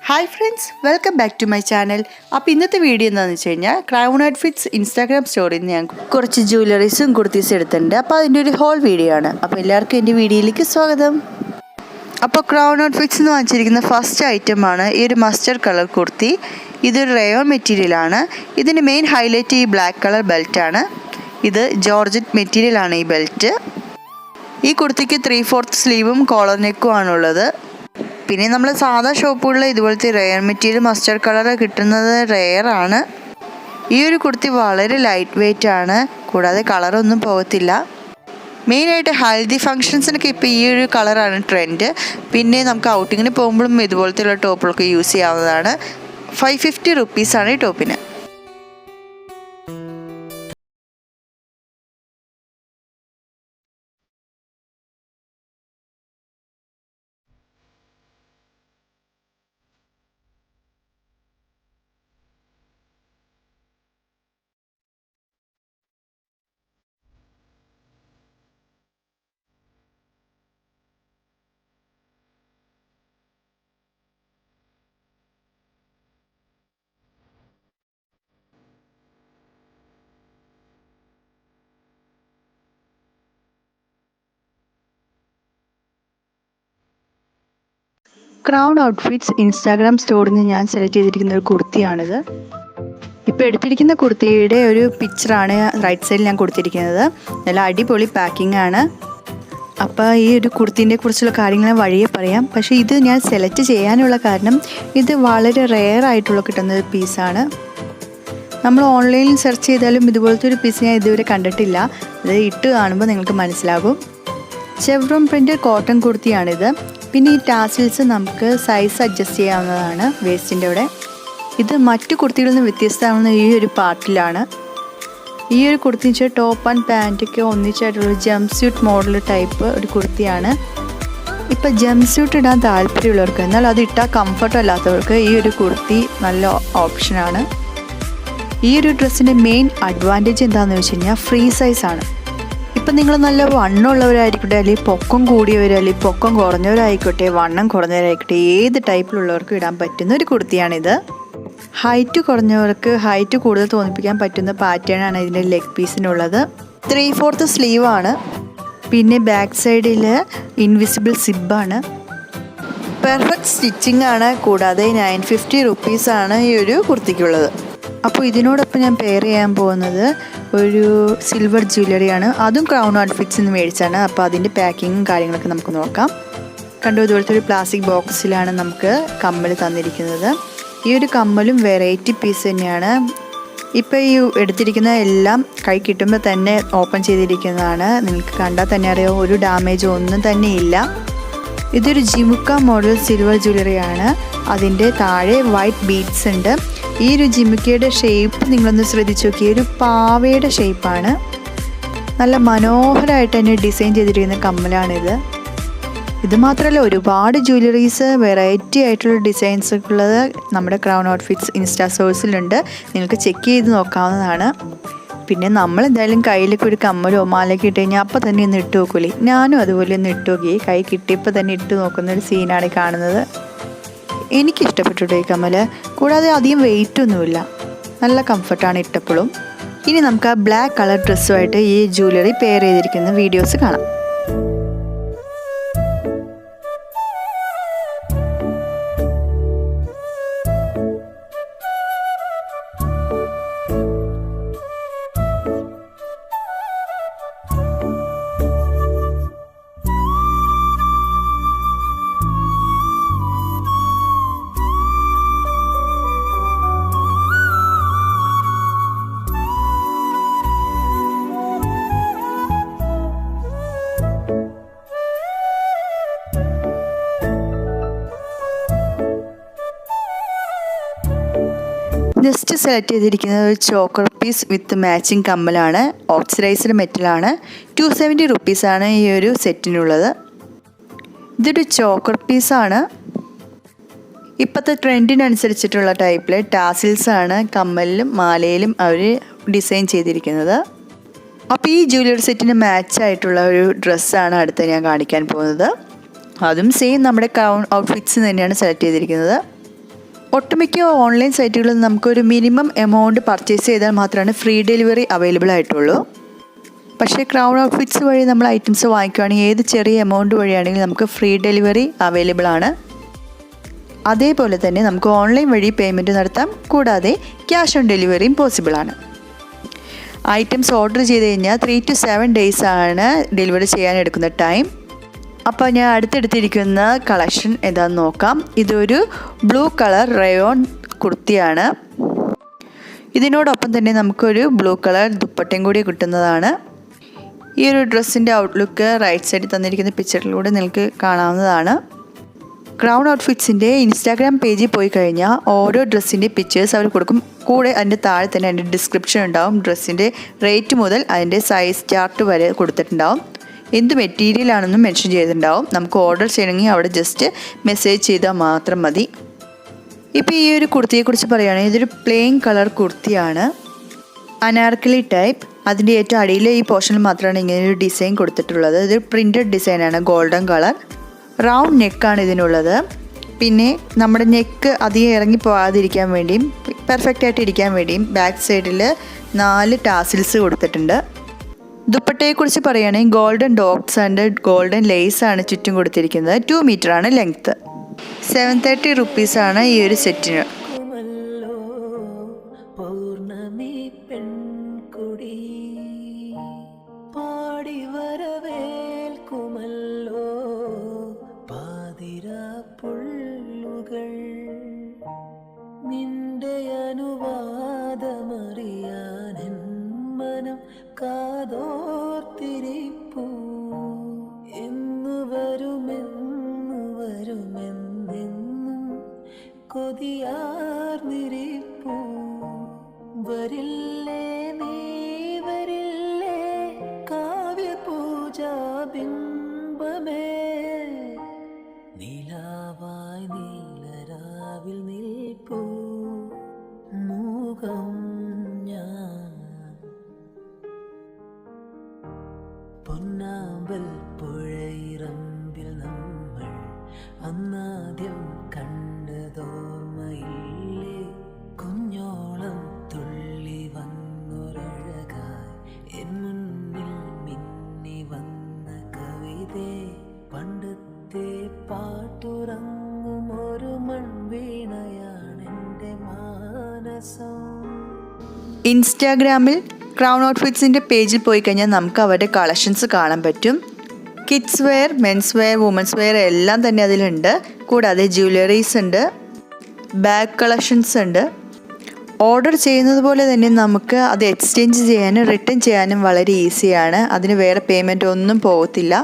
Hi friends, welcome back to my channel. അപ്പോൾ ഇന്നത്തെ video എന്താണെന്ന് വെച്ച് കഴിഞ്ഞാൽ ക്രൗൺ ഔട്ട്ഫിറ്റ്സ് ഇൻസ്റ്റാഗ്രാം സ്റ്റോറിയിൽ നിന്ന് ഞാൻ കുറച്ച് ജ്വല്ലറീസും കുർത്തീസും എടുത്തിട്ടുണ്ട്. അപ്പോൾ അതിൻ്റെ ഒരു ഹോൾ വീഡിയോ ആണ്. അപ്പോൾ എല്ലാവർക്കും എൻ്റെ വീഡിയോയിലേക്ക് സ്വാഗതം. അപ്പോൾ ക്രൗൺ ഔട്ട്ഫിറ്റ്സ് എന്ന് വാങ്ങിച്ചിരിക്കുന്ന ഫസ്റ്റ് ഐറ്റമാണ് ഈ ഒരു മസ്റ്റർഡ് കളർ കുർത്തി. ഇതൊരു റയോൺ മെറ്റീരിയലാണ്. ഇതിൻ്റെ മെയിൻ ഹൈലൈറ്റ് ഈ ബ്ലാക്ക് കളർ ബെൽറ്റാണ്. ഇത് ജോർജറ്റ് മെറ്റീരിയലാണ് ഈ ബെൽറ്റ്. ഈ കുർത്തിക്ക് 3/4 സ്ലീവും കോളർ നെക്കും ആണുള്ളത്. പിന്നെ നമ്മൾ സാധാ ഷോപ്പുകളിൽ ഇതുപോലത്തെ റെയർ മെറ്റീരിയൽ മസ്റ്റർഡ് കളർ കിട്ടുന്നത് റെയറാണ്. ഈ ഒരു കുർത്തി വളരെ ലൈറ്റ് വെയ്റ്റ് ആണ്, കൂടാതെ കളറൊന്നും പോകത്തില്ല. മെയിനായിട്ട് ഹൽദി ഫങ്ഷൻസിനൊക്കെ ഇപ്പോൾ ഈ ഒരു കളറാണ് ട്രെൻഡ്. പിന്നെ നമുക്ക് ഔട്ടിങ്ങിന് പോകുമ്പോഴും ഇതുപോലത്തെയുള്ള ടോപ്പുകളൊക്കെ യൂസ് ചെയ്യാവുന്നതാണ്. 550 റുപ്പീസാണ് ഈ ടോപ്പിന്. ക്രൗൺ ഔട്ട്ഫിറ്റ്സ് ഇൻസ്റ്റാഗ്രാം സ്റ്റോറിൽ നിന്ന് ഞാൻ സെലക്ട് ചെയ്തിരിക്കുന്ന ഒരു കുർത്തിയാണിത്. ഇപ്പോൾ എടുത്തിരിക്കുന്ന കുർത്തിയുടെ ഒരു പിക്ചറാണ് റൈറ്റ് സൈഡിൽ ഞാൻ കൊടുത്തിരിക്കുന്നത്. നല്ല അടിപൊളി പാക്കിംഗ് ആണ്. അപ്പോൾ ഈ ഒരു കുർത്തീനെ കുറിച്ചുള്ള കാര്യങ്ങൾ വഴിയെ പറയാം. പക്ഷേ ഇത് ഞാൻ സെലക്ട് ചെയ്യാനുള്ള കാരണം ഇത് വളരെ റെയർ ആയിട്ടുള്ള കിട്ടുന്ന ഒരു പീസാണ്. നമ്മൾ ഓൺലൈനിൽ സെർച്ച് ചെയ്താലും ഇതുപോലത്തെ ഒരു പീസ് ഞാൻ ഇതുവരെ കണ്ടിട്ടില്ല. ഇത് ഇട്ട് കാണുമ്പോൾ നിങ്ങൾക്ക് മനസ്സിലാകും. ചെവ്രോൺ പ്രിൻ്റ് കോട്ടൺ കുർത്തിയാണിത്. പിന്നെ ഈ ടാസിൽസ് നമുക്ക് സൈസ് അഡ്ജസ്റ്റ് ചെയ്യാവുന്നതാണ് വേസ്റ്റിൻ്റെ അവിടെ. ഇത് മറ്റു കുർത്തികളിൽ നിന്ന് വ്യത്യസ്തമാകുന്ന ഈ ഒരു പാർട്ടിലാണ്. ഈ ഒരു കുർത്തി വെച്ചാൽ ടോപ്പ് ആൻഡ് പാൻറ്റൊക്കെ ഒന്നിച്ചായിട്ടുള്ള ജംപ് സ്യൂട്ട് മോഡൽ ടൈപ്പ് ഒരു കുർത്തിയാണ്. ഇപ്പോൾ ജംപ് സ്യൂട്ട് ഇടാൻ താല്പര്യമുള്ളവർക്ക്, എന്നാൽ അത് ഇട്ടാൽ കംഫർട്ട് അല്ലാത്തവർക്ക് ഈ ഒരു കുർത്തി നല്ല ഓപ്ഷനാണ്. ഈ ഒരു ഡ്രസ്സിൻ്റെ മെയിൻ അഡ്വാൻറ്റേജ് എന്താണെന്ന് വെച്ച് കഴിഞ്ഞാൽ ഫ്രീ സൈസാണ്. ഇപ്പം നിങ്ങൾ നല്ല വണ്ണമുള്ളവരായിരിക്കട്ടെ, അല്ലെങ്കിൽ പൊക്കം കൂടിയവരോ അല്ലെങ്കിൽ പൊക്കം കുറഞ്ഞവരായിക്കോട്ടെ, വണ്ണം കുറഞ്ഞവരായിക്കോട്ടെ, ഏത് ടൈപ്പിലുള്ളവർക്കും ഇടാൻ പറ്റുന്ന ഒരു കുർത്തിയാണിത്. ഹൈറ്റ് കുറഞ്ഞവർക്ക് ഹൈറ്റ് കൂടുതൽ തോന്നിപ്പിക്കാൻ പറ്റുന്ന പാറ്റേണാണ് ഇതിൻ്റെ ലെഗ് പീസിനുള്ളത്. 3/4 സ്ലീവാണ്. പിന്നെ ബാക്ക് സൈഡിൽ ഇൻവിസിബിൾ സിബാണ്. പെർഫെക്റ്റ് സ്റ്റിച്ചിങ് ആണ്. കൂടാതെ 950 റുപ്പീസാണ് ഈ ഒരു കുർത്തിക്കുള്ളത്. അപ്പോൾ ഇതിനോടൊപ്പം ഞാൻ പെയർ ചെയ്യാൻ പോകുന്നത് ഒരു സിൽവർ ജ്വല്ലറിയാണ്. അതും ക്രൗൺ ഔട്ട്ഫിറ്റ്സിൽ നിന്ന് മേടിച്ചാണ്. അപ്പോൾ അതിൻ്റെ പാക്കിങ്ങും കാര്യങ്ങളൊക്കെ നമുക്ക് നോക്കാം. കണ്ടു, ഇതുപോലത്തെ ഒരു പ്ലാസ്റ്റിക് ബോക്സിലാണ് നമുക്ക് കമ്മൽ തന്നിരിക്കുന്നത്. ഈ ഒരു കമ്മലും വെറൈറ്റി പീസ് തന്നെയാണ്. ഇപ്പോൾ ഈ എടുത്തിരിക്കുന്ന എല്ലാം കൈ കിട്ടുമ്പോൾ തന്നെ ഓപ്പൺ ചെയ്തിരിക്കുന്നതാണ്. നിങ്ങൾക്ക് കണ്ടാൽ തന്നെ അറിയാം, ഒരു ഡാമേജോ ഒന്നും തന്നെ ഇല്ല. ഇതൊരു ജിമുക്ക മോഡൽ സിൽവർ ജ്വല്ലറിയാണ്. അതിൻ്റെ താഴെ വൈറ്റ് ബീഡ്സ് ഉണ്ട്. ഈ ഒരു ജിമുക്കയുടെ ഷേപ്പ് നിങ്ങളൊന്ന് ശ്രദ്ധിച്ച് നോക്കി, ഒരു പാവയുടെ ഷേപ്പാണ്. നല്ല മനോഹരമായിട്ട് തന്നെ ഡിസൈൻ ചെയ്തിരിക്കുന്ന കമ്മലാണിത്. ഇത് മാത്രമല്ല, ഒരുപാട് ജ്വല്ലറീസ് വെറൈറ്റി ആയിട്ടുള്ള ഡിസൈൻസ് ഉള്ളത് നമ്മുടെ ക്രൗൺ ഔട്ട്ഫിറ്റ്സ് ഇൻസ്റ്റാ സ്റ്റോഴ്സിലുണ്ട്. നിങ്ങൾക്ക് ചെക്ക് ചെയ്ത് നോക്കാവുന്നതാണ്. പിന്നെ നമ്മൾ എന്തായാലും കയ്യിലേക്ക് ഒരു കമ്മലോ മാലയൊക്കെ ഇട്ട് കഴിഞ്ഞാൽ അപ്പം തന്നെ ഒന്ന് ഇട്ട് നോക്കൂലേ, ഞാനും അതുപോലെ ഒന്ന് ഇട്ട് നോക്കി. കൈ കിട്ടിയപ്പോൾ തന്നെ ഇട്ട് നോക്കുന്ന ഒരു സീനാണ് കാണുന്നത്. എനിക്കിഷ്ടപ്പെട്ടു ഈ കമ്മൽ. കൂടാതെ അധികം വെയിറ്റ് ഒന്നുമില്ല, നല്ല കംഫർട്ടാണ് ഇട്ടപ്പോഴും. ഇനി നമുക്ക് ആ ബ്ലാക്ക് കളർ ഡ്രസ്സുമായിട്ട് ഈ ജ്വല്ലറി പെയർ ചെയ്തിരിക്കുന്ന വീഡിയോസ് കാണാം. നെക്സ്റ്റ് സെലക്ട് ചെയ്തിരിക്കുന്നത് ഒരു ചോക്കർ പീസ് വിത്ത് മാച്ചിങ് കമ്മലാണ്. ഓക്സിഡൈസ്ഡ് മെറ്റലാണ്. 270 റുപ്പീസാണ് ഈ ഒരു സെറ്റിനുള്ളത്. ഇതൊരു ചോക്കർ പീസാണ്. ഇപ്പോഴത്തെ ട്രെൻഡിനനുസരിച്ചിട്ടുള്ള ടൈപ്പിൽ ടാസിൽസാണ് കമ്മലിലും മാലയിലും അവർ ഡിസൈൻ ചെയ്തിരിക്കുന്നത്. അപ്പോൾ ഈ ജ്വല്ലറി സെറ്റിന് മാച്ചായിട്ടുള്ള ഒരു ഡ്രസ്സാണ് അടുത്ത് ഞാൻ കാണിക്കാൻ പോകുന്നത്. അതും സെയിം നമ്മുടെ ക്രൗൺ ഔട്ട്ഫിറ്റ്സ് തന്നെയാണ് സെലക്ട് ചെയ്തിരിക്കുന്നത്. ഒട്ടുമിക്ക ഓൺലൈൻ സൈറ്റുകളിൽ നമുക്കൊരു മിനിമം എമൗണ്ട് പർച്ചേസ് ചെയ്താൽ മാത്രമാണ് ഫ്രീ ഡെലിവറി അവൈലബിൾ ആയിട്ടുള്ളൂ. പക്ഷേ ക്രൗൺ ഔട്ട്ഫിറ്റ്സ് വഴി നമ്മൾ ഐറ്റംസ് വാങ്ങിക്കുകയാണെങ്കിൽ ഏത് ചെറിയ എമൗണ്ട് വഴിയാണെങ്കിലും നമുക്ക് ഫ്രീ ഡെലിവറി അവൈലബിൾ ആണ്. അതേപോലെ തന്നെ നമുക്ക് ഓൺലൈൻ വഴി പേയ്മെൻറ്റ് നടത്താം. കൂടാതെ ക്യാഷ് ഓൺ ഡെലിവറിയും പോസിബിൾ ആണ്. ഐറ്റംസ് ഓർഡർ ചെയ്ത് കഴിഞ്ഞാൽ 3 to 7 days ആണ് ഡെലിവറി ചെയ്യാൻ എടുക്കുന്ന ടൈം. അപ്പോൾ ഞാൻ അടുത്തെടുത്തിരിക്കുന്ന കളക്ഷൻ ഏതാണെന്ന് നോക്കാം. ഇതൊരു ബ്ലൂ കളർ റയോൺ കുർത്തിയാണ്. ഇതിനോടൊപ്പം തന്നെ നമുക്കൊരു ബ്ലൂ കളർ ദുപ്പട്ടയും കൂടി കിട്ടുന്നതാണ്. ഈ ഒരു ഡ്രസ്സിൻ്റെ ഔട്ട്ലുക്ക് റൈറ്റ് സൈഡിൽ തന്നിരിക്കുന്ന പിക്ചറിലൂടെ നിങ്ങൾക്ക് കാണാവുന്നതാണ്. ക്രൗൺ ഔട്ട്ഫിറ്റ്സിൻ്റെ ഇൻസ്റ്റാഗ്രാം പേജിൽ പോയി കഴിഞ്ഞാൽ ഓരോ ഡ്രസ്സിൻ്റെ പിക്ചേഴ്സ് അവർ കൊടുക്കും. കൂടെ അതിൻ്റെ താഴെ തന്നെ അതിൻ്റെ ഡിസ്ക്രിപ്ഷൻ ഉണ്ടാവും. ഡ്രസ്സിൻ്റെ റേറ്റ് മുതൽ അതിൻ്റെ സൈസ് ചാർട്ട് വരെ കൊടുത്തിട്ടുണ്ടാവും. എന്ത് മെറ്റീരിയൽ ആണെന്നും മെൻഷൻ ചെയ്തിട്ടുണ്ടാവും. നമുക്ക് ഓർഡർ ചെയ്യണമെങ്കിൽ അവിടെ ജസ്റ്റ് മെസ്സേജ് ചെയ്താൽ മാത്രം മതി. ഇപ്പോൾ ഈ ഒരു കുർത്തിയെക്കുറിച്ച് പറയുകയാണെങ്കിൽ ഇതൊരു പ്ലെയിൻ കളർ കുർത്തിയാണ്. അനാർക്കലി ടൈപ്പ്. അതിൻ്റെ ഏറ്റവും അടിയിലെ ഈ പോർഷനിൽ മാത്രമാണ് ഇങ്ങനെയൊരു ഡിസൈൻ കൊടുത്തിട്ടുള്ളത്. ഇത് പ്രിൻറ്റഡ് ഡിസൈനാണ്, ഗോൾഡൻ കളർ. റൗണ്ട് നെക്കാണ് ഇതിനുള്ളത്. പിന്നെ നമ്മുടെ നെക്ക് അധികം ഇറങ്ങി പോകാതിരിക്കാൻ വേണ്ടിയും പെർഫെക്റ്റ് ആയിട്ട് ഇരിക്കാൻ വേണ്ടിയും ബാക്ക് സൈഡിൽ 4 ടാസിൽസ് കൊടുത്തിട്ടുണ്ട്. ദുപ്പട്ടയെക്കുറിച്ച് പറയുകയാണെങ്കിൽ golden dots and golden lace ആണ് ചുറ്റും കൊടുത്തിരിക്കുന്നത്. 2 മീറ്ററാണ് ലെങ്ത്ത്. 730 rupees ഈ ഒരു സെറ്റിന്. നിന്റെ അനുവാദമറിയാൻ മനം കാതോർത്തിരിപ്പൂ. എന്നു വരുമെന്നെന്നും കൊതിയാർന്നിരിപ്പൂ. വരില്ലേ നീ വരില്ലേ കാവ്യപൂജാ ബിംബമേ. നീലാവായി നീലരാവിൽ നിൽപ്പൂ മൂകം ഞാൻ. പൊന്നാമ്പൽ പുഴയിറമ്പിൽ നമ്മൾ അന്നാദ്യം കണ്ടതോർമ്മയില്ലേ. കുഞ്ഞോളം തുള്ളി വന്നൊരഴകായി എൻ മുന്നിൽ മിന്നി വന്ന കവിതേ. പണ്ടത്തെ പാട്ടുറങ്ങും ഒരു മൺവീണയാണെൻ്റെ മാനസം. ഇൻസ്റ്റാഗ്രാമിൽ ക്രൗൺ ഔട്ട്ഫിറ്റ്സിൻ്റെ പേജിൽ പോയി കഴിഞ്ഞാൽ നമുക്ക് അവരുടെ കളക്ഷൻസ് കാണാൻ പറ്റും. Kids wear, men's wear, women's wear എല്ലാം തന്നെ അതിലുണ്ട്. കൂടാതെ ജ്വല്ലറീസ് ഉണ്ട്, ബാഗ് കളക്ഷൻസ് ഉണ്ട്. ഓർഡർ ചെയ്യുന്നത് പോലെ തന്നെ നമുക്ക് അത് എക്സ്ചേഞ്ച് ചെയ്യാനും റിട്ടേൺ ചെയ്യാനും വളരെ ഈസിയാണ്. അതിന് വേറെ പേയ്മെൻറ്റ് ഒന്നും പോകത്തില്ല.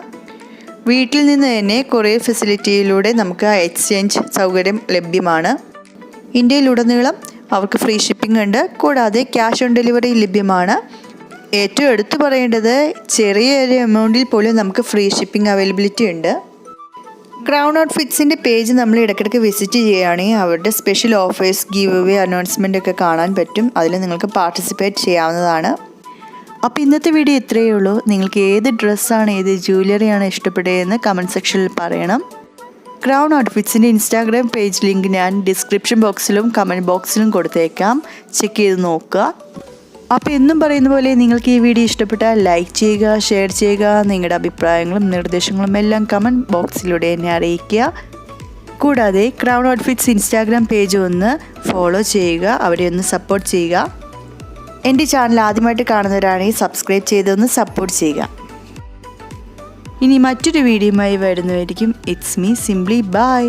വീട്ടിൽ നിന്ന് തന്നെ കൊറിയർ ഫെസിലിറ്റിയിലൂടെ നമുക്ക് എക്സ്ചേഞ്ച് സൗകര്യം ലഭ്യമാണ്. ഇന്ത്യയിലുടനീളം അവർക്ക് ഫ്രീ ഷിപ്പിംഗ് ഉണ്ട്. കൂടാതെ ക്യാഷ് ഓൺ ഡെലിവറി ലഭ്യമാണ്. ഏറ്റവും എടുത്തു പറയേണ്ടത് ചെറിയൊരു എമൗണ്ടിൽ പോലും നമുക്ക് ഫ്രീ ഷിപ്പിംഗ് അവൈലബിലിറ്റി ഉണ്ട്. ക്രൗൺ ഔട്ട്ഫിറ്റ്സിൻ്റെ പേജ് നമ്മൾ ഇടയ്ക്കിടയ്ക്ക് വിസിറ്റ് ചെയ്യുകയാണെങ്കിൽ അവരുടെ special offers, give away, announcement ഒക്കെ കാണാൻ പറ്റും. അതിൽ നിങ്ങൾക്ക് പാർട്ടിസിപ്പേറ്റ് ചെയ്യാവുന്നതാണ്. അപ്പോൾ ഇന്നത്തെ വീഡിയോ ഇത്രയേ ഉള്ളൂ. നിങ്ങൾക്ക് ഏത് ഡ്രസ്സാണ്, ഏത് ജ്വല്ലറിയാണ് ഇഷ്ടപ്പെട്ടതെന്ന് കമൻറ്റ് സെക്ഷനിൽ പറയണം. ക്രൗൺ ഔട്ട്ഫിറ്റ്സിൻ്റെ ഇൻസ്റ്റാഗ്രാം പേജ് ലിങ്ക് ഞാൻ ഡിസ്ക്രിപ്ഷൻ ബോക്സിലും കമൻറ്റ് ബോക്സിലും കൊടുത്തേക്കാം. ചെക്ക് ചെയ്ത് നോക്കുക. അപ്പോൾ എന്നും പറയുന്ന പോലെ നിങ്ങൾക്ക് ഈ വീഡിയോ ഇഷ്ടപ്പെട്ടാൽ ലൈക്ക് ചെയ്യുക, ഷെയർ ചെയ്യുക. നിങ്ങളുടെ അഭിപ്രായങ്ങളും നിർദ്ദേശങ്ങളും എല്ലാം കമൻറ്റ് ബോക്സിലൂടെ എന്നെ അറിയിക്കുക. കൂടാതെ ക്രൗൺ ഔട്ട്ഫിറ്റ്സ് ഇൻസ്റ്റാഗ്രാം പേജ് ഒന്ന് ഫോളോ ചെയ്യുക, അവരെ ഒന്ന് സപ്പോർട്ട് ചെയ്യുക. എൻ്റെ ചാനൽ ആദ്യമായിട്ട് കാണുന്നവരാണെങ്കിൽ സബ്സ്ക്രൈബ് ചെയ്തൊന്ന് സപ്പോർട്ട് ചെയ്യുക. ഇനി മറ്റൊരു വീഡിയോയുമായി വരുന്നതായിരിക്കും. It's me simply. ബൈ.